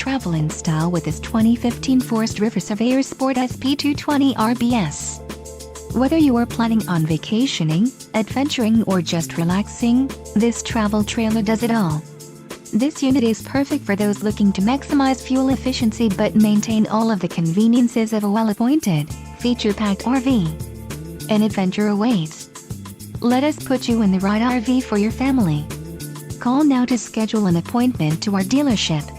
travel in style with this 2015 Forest River Surveyor Sport SP220RBS. Whether you are planning on vacationing, adventuring or just relaxing, this travel trailer does it all. This unit is perfect for those looking to maximize fuel efficiency but maintain all of the conveniences of a well-appointed, feature-packed RV. An adventure awaits. Let us put you in the right RV for your family. Call now to schedule an appointment to our dealership.